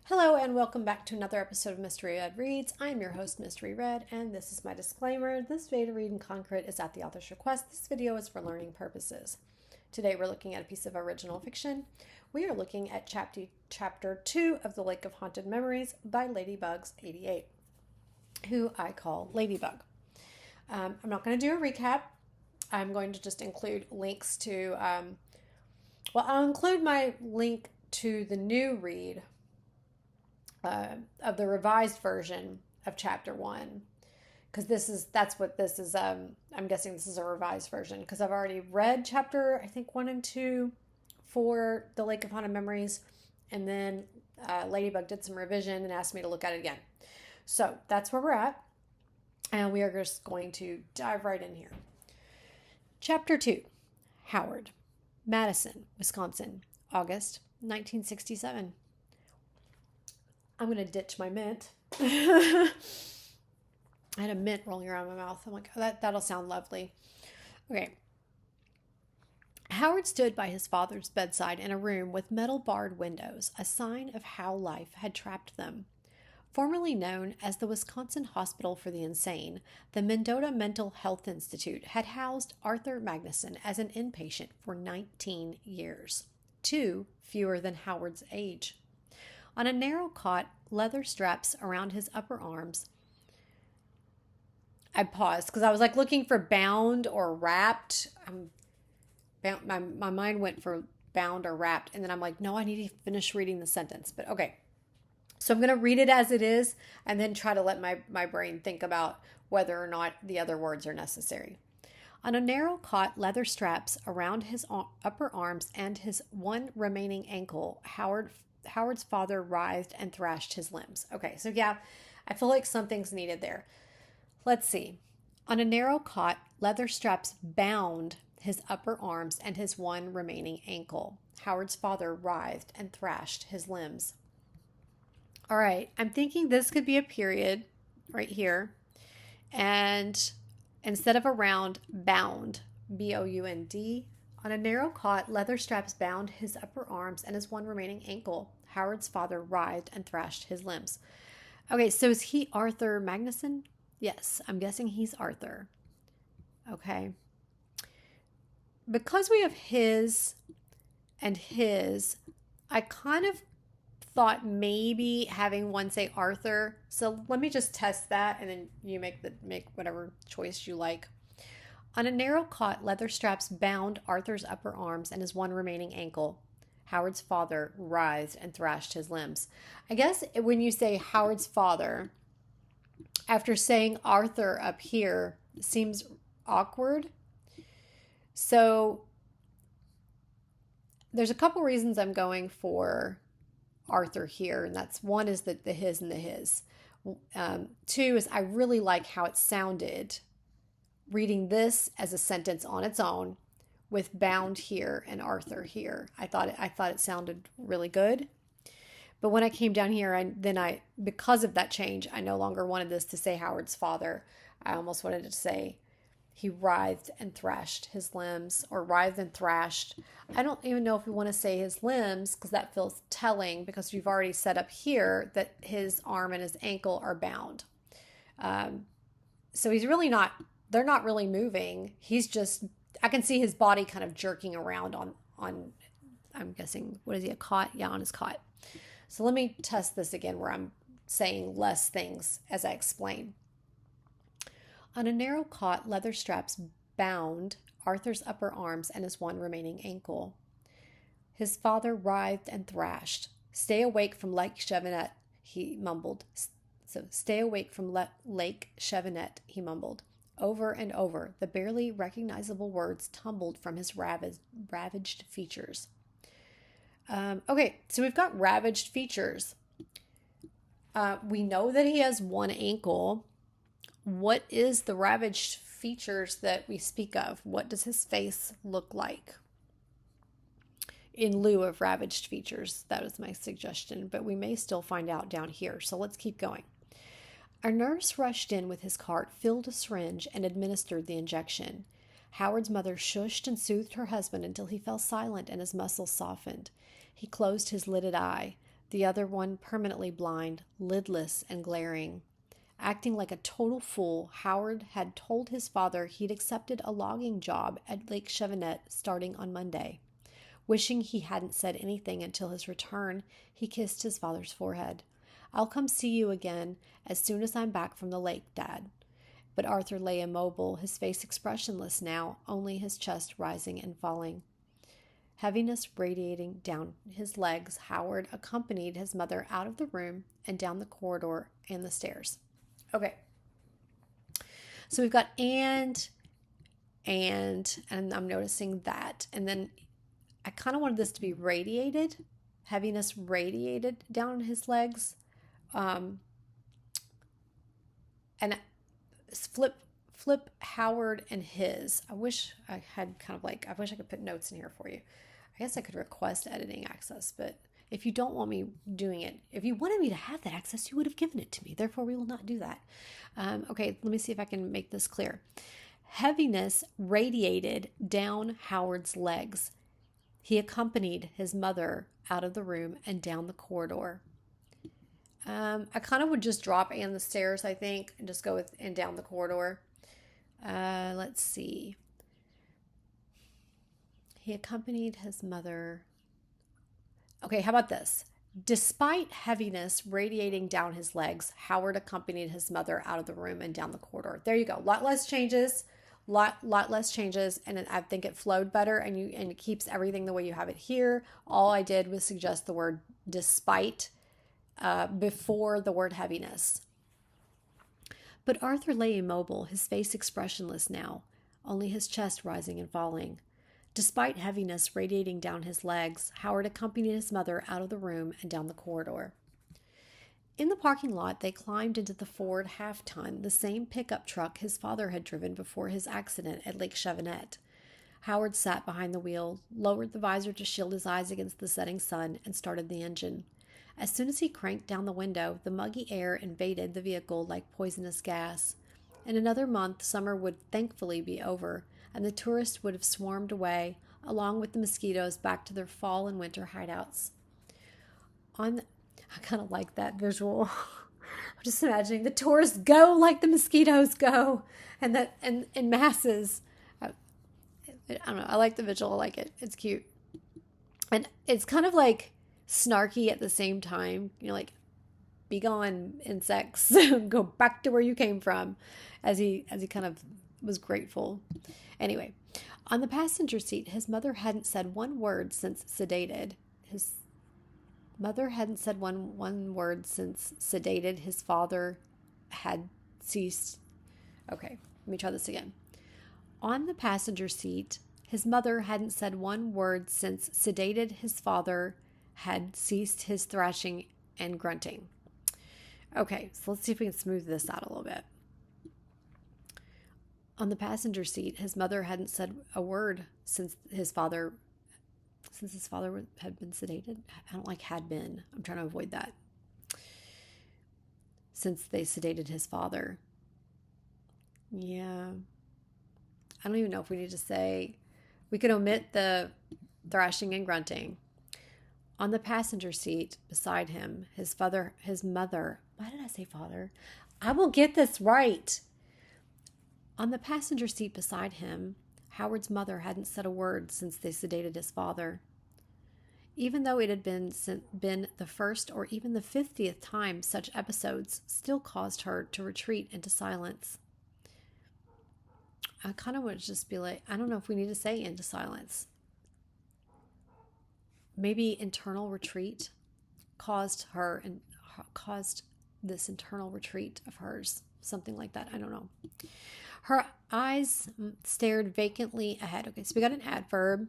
Hello and welcome back to another episode of Mystery Red Reads. I am your host, Mystery Red, and this is my disclaimer. This data read in concrete is at the author's request. This video is for learning purposes. Today we're looking at a piece of original fiction. We are looking at chapter 2 of The Lake of Haunted Memories by Ladybugs88, who I call Ladybug. I'm not going to do a recap. I'm going to just include links to, I'll include my link to the new read of the revised version of chapter 1, because that's what this is. I'm guessing this is a revised version because I've already read chapter, I think, 1 and 2 for The Lake of Haunted Memories, and then Ladybug did some revision and asked me to look at it again. So that's where we're at, and we are just going to dive right in here. Chapter 2, Howard, Madison, Wisconsin, August 1967. I'm going to ditch my mint. I had a mint rolling around my mouth. I'm like, oh, that'll sound lovely. Okay. Howard stood by his father's bedside in a room with metal-barred windows, a sign of how life had trapped them. Formerly known as the Wisconsin Hospital for the Insane, the Mendota Mental Health Institute had housed Arthur Magnuson as an inpatient for 19 years, 2 fewer than Howard's age. On a narrow cot, leather straps around his upper arms. I paused because I was like looking for bound or wrapped. My mind went for bound or wrapped, and then I'm like, no, I need to finish reading the sentence. But okay. So I'm going to read it as it is and then try to let my brain think about whether or not the other words are necessary. On a narrow cot, leather straps around his upper arms and his one remaining ankle, Howard's father writhed and thrashed his limbs. Okay, so yeah, I feel like something's needed there. Let's see. On a narrow cot, leather straps bound his upper arms and his one remaining ankle. Howard's father writhed and thrashed his limbs. All right, I'm thinking this could be a period right here. And instead of around, bound, B-O-U-N-D. On a narrow cot, leather straps bound his upper arms and his one remaining ankle. Howard's father writhed and thrashed his limbs. Okay, so is he Arthur Magnuson? Yes, I'm guessing he's Arthur. Okay. Because we have his and his, I kind of thought maybe having one say Arthur. So let me just test that, and then you make whatever choice you like. On a narrow cot, leather straps bound Arthur's upper arms and his one remaining ankle. Howard's father writhed and thrashed his limbs. I guess when you say Howard's father, after saying Arthur up here, seems awkward. So there's a couple reasons I'm going for Arthur here, and that's one is the his and the his. 2 is I really like how it sounded reading this as a sentence on its own with bound here and Arthur here. I thought it sounded really good. But when I came down here, because of that change, I no longer wanted this to say Howard's father. I almost wanted it to say he writhed and thrashed his limbs, or writhed and thrashed. I don't even know if we want to say his limbs because that feels telling, because we've already set up here that his arm and his ankle are bound. So he's really not, they're not really moving. He's just, I can see his body kind of jerking around on I'm guessing, what is he, a cot? Yeah, on his cot. So let me test this again where I'm saying less things as I explain. On a narrow cot, leather straps bound Arthur's upper arms and his one remaining ankle. His father writhed and thrashed. Stay awake from Lake Chevenette, he mumbled. Stay awake from Lake Chevenette, he mumbled. Over and over, the barely recognizable words tumbled from his ravaged features. Okay, so we've got ravaged features. We know that he has one ankle. What is the ravaged features that we speak of? What does his face look like? In lieu of ravaged features, that is my suggestion, but we may still find out down here. So let's keep going. A nurse rushed in with his cart, filled a syringe, and administered the injection. Howard's mother shushed and soothed her husband until he fell silent and his muscles softened. He closed his lidded eye. the other one permanently blind, lidless and glaring. Acting like a total fool, Howard had told his father he'd accepted a logging job at Lake Chevanet starting on Monday. Wishing he hadn't said anything until his return, he kissed his father's forehead. "I'll come see you again as soon as I'm back from the lake, Dad." But Arthur lay immobile, his face expressionless now, only his chest rising and falling. Heaviness radiating down his legs, Howard accompanied his mother out of the room and down the corridor and the stairs. Okay. So we've got and I'm noticing that. And then I kind of wanted this to be radiated. Heaviness radiated down his legs. And flip Howard and his. I wish I could put notes in here for you. I guess I could request editing access, but if you don't want me doing it, if you wanted me to have that access, you would have given it to me. Therefore, we will not do that. Okay, let me see if I can make this clear. Heaviness radiated down Howard's legs. He accompanied his mother out of the room and down the corridor. I kind of would just drop and the stairs, I think, and just go with and down the corridor. Let's see. He accompanied his mother. Okay, how about this? Despite heaviness radiating down his legs, Howard accompanied his mother out of the room and down the corridor. There you go. Lot less changes, and I think it flowed better, and it keeps everything the way you have it here. All I did was suggest the word despite before the word heaviness. But Arthur lay immobile, his face expressionless now, only his chest rising and falling. Despite heaviness radiating down his legs, Howard accompanied his mother out of the room and down the corridor. In the parking lot, they climbed into the Ford half-ton, the same pickup truck his father had driven before his accident at Lake Chevanet. Howard sat behind the wheel, lowered the visor to shield his eyes against the setting sun, and started the engine. As soon as he cranked down the window, the muggy air invaded the vehicle like poisonous gas. In another month, summer would thankfully be over, and the tourists would have swarmed away, along with the mosquitoes, back to their fall and winter hideouts. I kind of like that visual. I'm just imagining the tourists go like the mosquitoes go, and in masses. I don't know. I like the visual. I like it. It's cute, and it's kind of like snarky at the same time. Like, be gone, insects. Go back to where you came from, as he kind of was grateful. Anyway, on the passenger seat, his mother hadn't said one word since sedated. His father had ceased. Okay, let me try this again. On the passenger seat, his mother hadn't said one word since sedated his father had ceased his thrashing and grunting. Okay, so let's see if we can smooth this out a little bit. On the passenger seat, his mother hadn't said a word since his father had been sedated. I don't like had been. I'm trying to avoid that. Since they sedated his father. Yeah. I don't even know if we need to say, we could omit the thrashing and grunting. On the passenger seat beside him, his mother, why did I say father? I will get this right. On the passenger seat beside him, Howard's mother hadn't said a word since they sedated his father. Even though it had been the first or even the 50th time such episodes still caused her to retreat into silence. I kind of want to just be like, I don't know if we need to say into silence. Maybe internal retreat caused this internal retreat of hers. Something like that. I don't know. Her eyes stared vacantly ahead. Okay, so we got an adverb.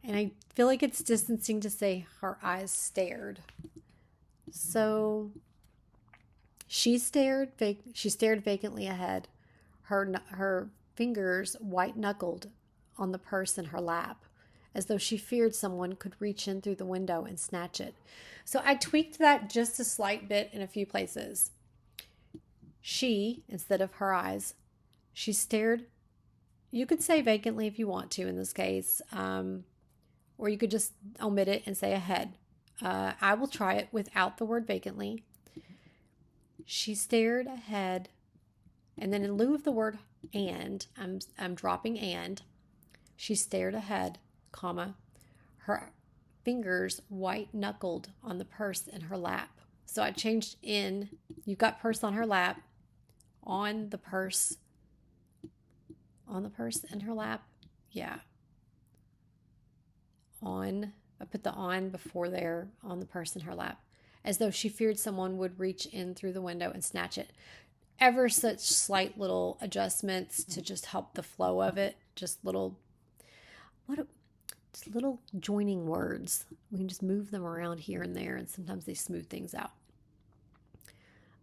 And I feel like it's distancing to say her eyes stared. So she stared vacantly ahead. Her fingers white-knuckled on the purse in her lap, as though she feared someone could reach in through the window and snatch it. So I tweaked that just a slight bit in a few places. She, instead of her eyes, she stared. You could say vacantly if you want to in this case, or you could just omit it and say ahead. I will try it without the word vacantly. She stared ahead, and then in lieu of the word and, I'm dropping and. She stared ahead, comma, her fingers white-knuckled on the purse in her lap. So I changed in, you've got purse on her lap, on the purse in her lap. Yeah. On, I put the on before there, on the purse in her lap, as though she feared someone would reach in through the window and snatch it. Ever such slight little adjustments to just help the flow of it. Just little joining words. We can just move them around here and there, and sometimes they smooth things out.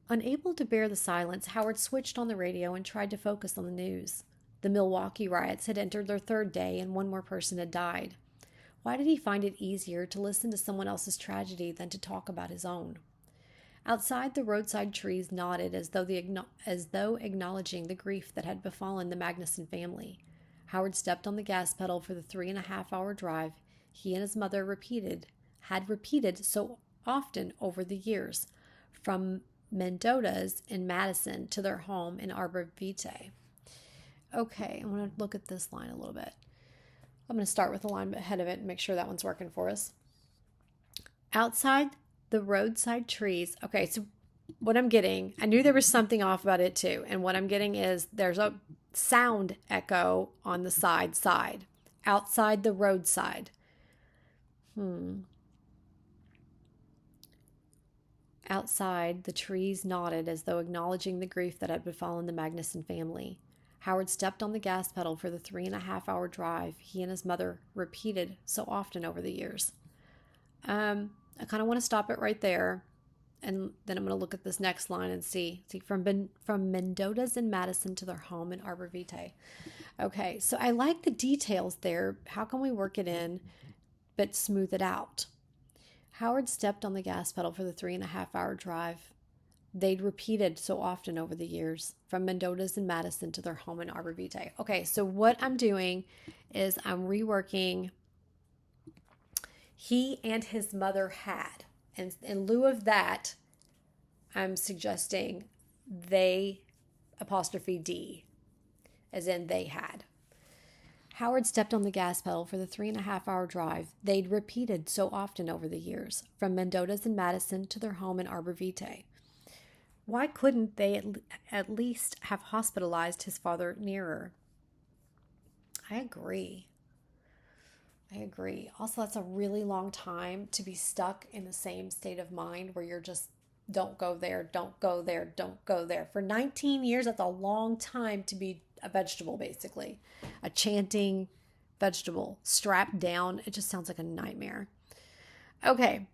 Unable to bear the silence, Howard switched on the radio and tried to focus on the news. The Milwaukee riots had entered their third day, and one more person had died. Why did he find it easier to listen to someone else's tragedy than to talk about his own? Outside, the roadside trees nodded as though acknowledging the grief that had befallen the Magnuson family. Howard stepped on the gas pedal for the 3.5-hour drive he and his mother had repeated so often over the years, from Mendota's in Madison to their home in Arbor Vitae. Okay, I'm going to look at this line a little bit. I'm going to start with the line ahead of it and make sure that one's working for us. Outside the roadside trees. Okay, so what I'm getting, I knew there was something off about it too. And what I'm getting is there's a sound echo on the side. Outside the roadside. Outside, the trees nodded as though acknowledging the grief that had befallen the Magnuson family. Howard stepped on the gas pedal for the 3.5-hour drive he and his mother repeated so often over the years. I kind of want to stop it right there, and then I'm going to look at this next line and see from Mendota's in Madison to their home in Arbor Vitae. Okay, so I like the details there. How can we work it in but smooth it out? Howard stepped on the gas pedal for the 3.5-hour drive they'd repeated so often over the years, from Mendota's in Madison to their home in Arbor Vitae. Okay, so what I'm doing is I'm reworking he and his mother had. And in lieu of that, I'm suggesting they, apostrophe D, as in they had. Howard stepped on the gas pedal for the 3.5-hour drive they'd repeated so often over the years, from Mendota's in Madison to their home in Arbor Vitae. Why couldn't they at least have hospitalized his father nearer? I agree. Also, that's a really long time to be stuck in the same state of mind where you're just, don't go there, don't go there, don't go there. For 19 years, that's a long time to be a vegetable, basically. A chanting vegetable, strapped down. It just sounds like a nightmare. Okay.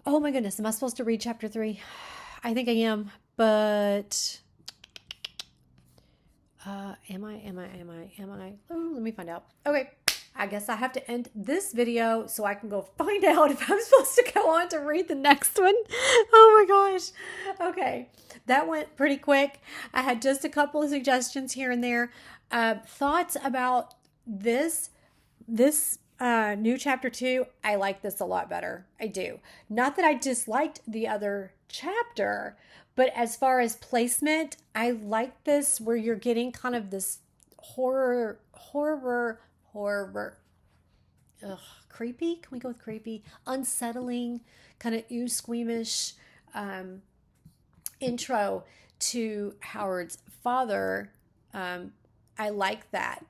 Oh my goodness, am I supposed to read chapter 3? I think I am, but am I? Oh, let me find out. Okay. I guess I have to end this video so I can go find out if I'm supposed to go on to read the next one. Oh my gosh. Okay. That went pretty quick. I had just a couple of suggestions here and there. Thoughts about this new chapter 2. I like this a lot better. I do. Not that I disliked the other chapter, but as far as placement, I like this where you're getting kind of this horror, creepy. Can we go with creepy? Unsettling, kind of squeamish intro to Howard's father. I like that.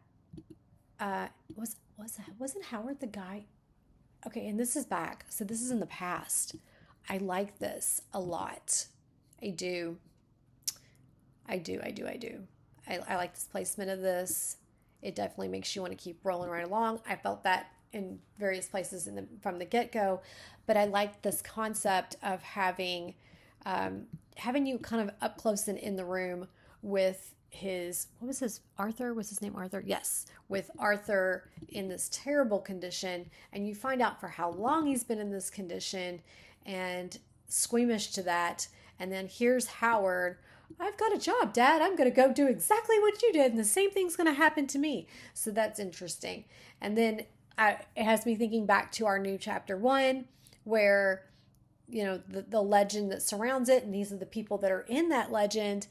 Wasn't Howard the guy? Okay, and this is back. So this is in the past. I like this a lot. I do. I like this placement of this. It definitely makes you want to keep rolling right along. I felt that in various places from the get-go, but I like this concept of having you kind of up close and in the room with Arthur? Was his name Arthur? Yes, with Arthur in this terrible condition, and you find out for how long he's been in this condition and squeamish to that. And then here's Howard. I've got a job, Dad. I'm going to go do exactly what you did, and the same thing's going to happen to me. So that's interesting. And then it has me thinking back to our new chapter 1, where, the legend that surrounds it, and these are the people that are in that legend.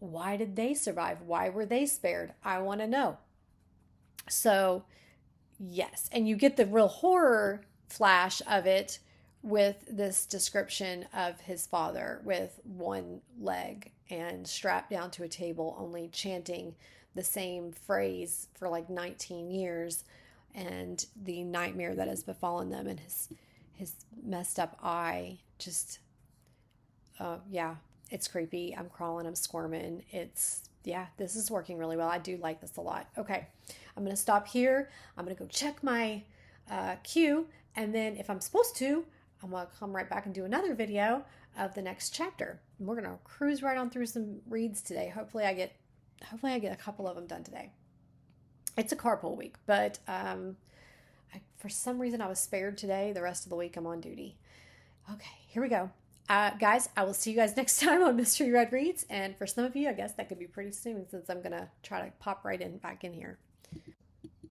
Why did they survive? Why were they spared? I want to know. So, yes. And you get the real horror flash of it with this description of his father with one leg and strapped down to a table, only chanting the same phrase for like 19 years, and the nightmare that has befallen them, and his messed up eye. Just, yeah, it's creepy. I'm crawling, I'm squirming. Yeah, this is working really well. I do like this a lot. Okay, I'm going to stop here. I'm going to go check my queue. And then if I'm supposed to, I'm going to come right back and do another video of the next chapter. And we're going to cruise right on through some reads today. Hopefully I get a couple of them done today. It's a carpool week, but for some reason I was spared today. The rest of the week I'm on duty. Okay, here we go. Guys, I will see you guys next time on Mystery Read Reads. And for some of you, I guess that could be pretty soon, since I'm going to try to pop right in back in here.